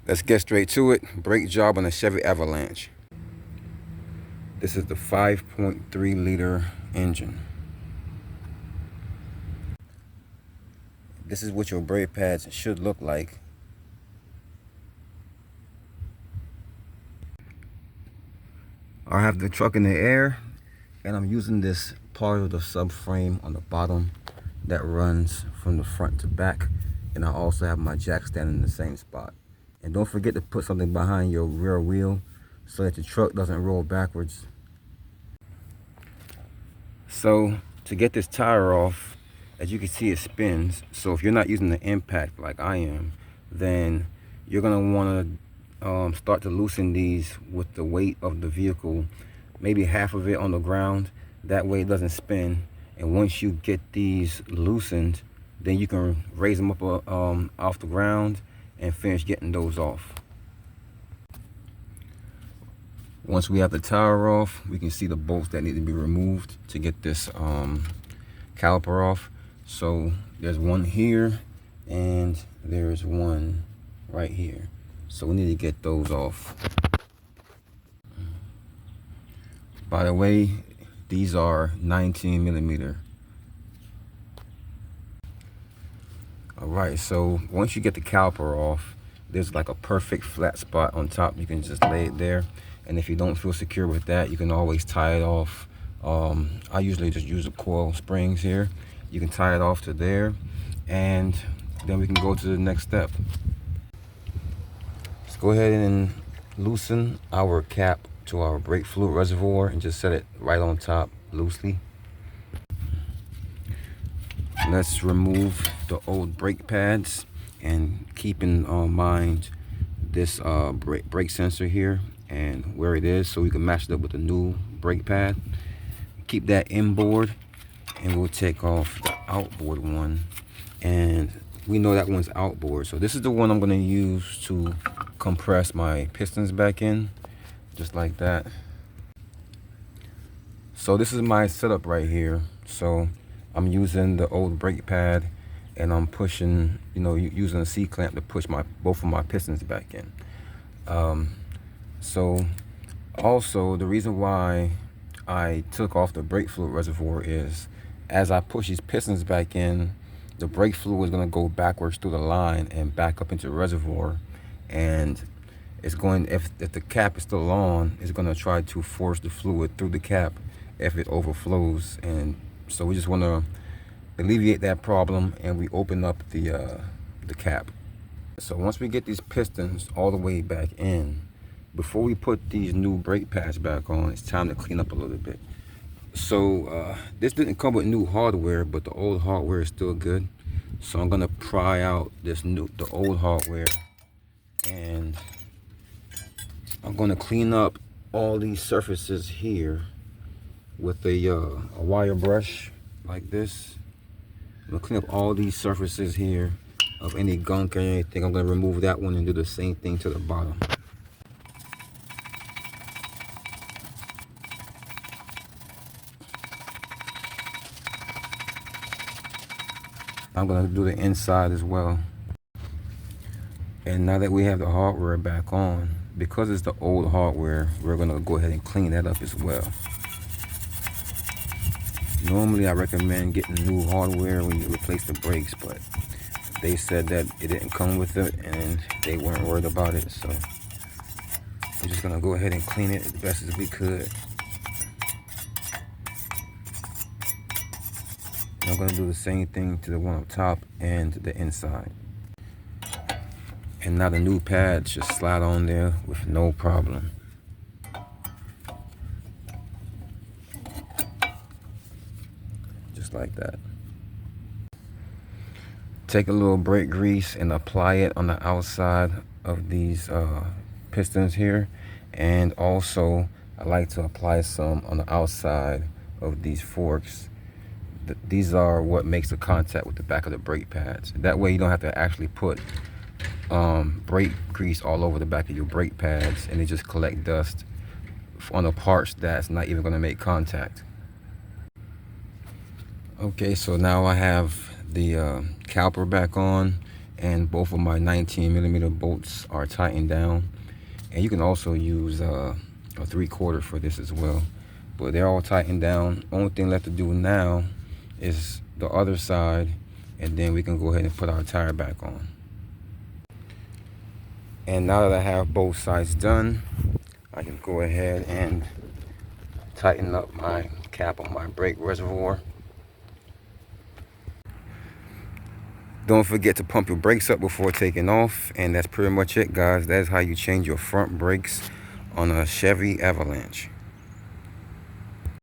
Let's get straight to it. Brake job on the Chevy Avalanche. This is the 5.3 liter engine. This is what your brake pads should look like. I have the truck in the air, and I'm using this part of the subframe on the bottom that runs from the front to back, and I also have my jack standing in the same spot. And don't forget to put something behind your rear wheel so that the truck doesn't roll backwards. So to get this tire off, as you can see, it spins. So if you're not using the impact like I am, then you're gonna want to start to loosen these with the weight of the vehicle, maybe half of it on the ground. That way it doesn't spin. And once you get these loosened, then you can raise them up off the ground and finish getting those off. Once we have the tire off, we can see the bolts that need to be removed to get this caliper off. So there's one here and there's one right here. So we need to get those off. By the way, these are 19 millimeter. All right, so once you get the caliper off, there's like a perfect flat spot on top. You can just lay it there. And if you don't feel secure with that, you can always tie it off. I usually just use the coil springs here. You can tie it off to there, and then we can go to the next step. Let's go ahead and loosen our cap to our brake fluid reservoir and just set it right on top loosely. Let's remove the old brake pads, and keep in mind this brake sensor here and where it is, so we can match it up with the new brake pad. Keep that inboard, and we'll take off the outboard one, and we know that one's outboard. So this is the one I'm going to use to compress my pistons back in, just like that. So this is my setup right here. So I'm using the old brake pad, and I'm pushing, using a C-clamp to push both of my pistons back in. So also the reason why I took off the brake fluid reservoir is, as I push these pistons back in, the brake fluid is going to go backwards through the line and back up into the reservoir, and it's going, if the cap is still on, it's going to try to force the fluid through the cap if it overflows. And so we just want to alleviate that problem, and we open up the cap. So once we get these pistons all the way back in, before we put these new brake pads back on, it's time to clean up a little bit. So this didn't come with new hardware, but the old hardware is still good. So I'm gonna pry out the old hardware, and I'm gonna clean up all these surfaces here with a wire brush like this. I'm gonna clean up all these surfaces here of any gunk or anything. I'm gonna remove that one and do the same thing to the bottom. I'm gonna do the inside as well. And now that we have the hardware back on, because it's the old hardware, we're gonna go ahead and clean that up as well. Normally I recommend getting new hardware when you replace the brakes, but they said that it didn't come with it and they weren't worried about it. So we're just gonna go ahead and clean it as best as we could. I'm going to do the same thing to the one up top and the inside. And now the new pads just slide on there with no problem. Just like that. Take a little brake grease and apply it on the outside of these pistons here. And also I like to apply some on the outside of these forks. These are what makes the contact with the back of the brake pads. That way you don't have to actually put brake grease all over the back of your brake pads, and they just collect dust on the parts that's not even going to make contact. Okay, so now I have the caliper back on, and both of my 19mm bolts are tightened down. And you can also use a 3/4 for this as well, but they're all tightened down. Only thing left to do now is the other side, and then we can go ahead and put our tire back on. And now that I have both sides done, I can go ahead and tighten up my cap on my brake reservoir. Don't forget to pump your brakes up before taking off. And that's pretty much it, guys. That's how you change your front brakes on a Chevy Avalanche.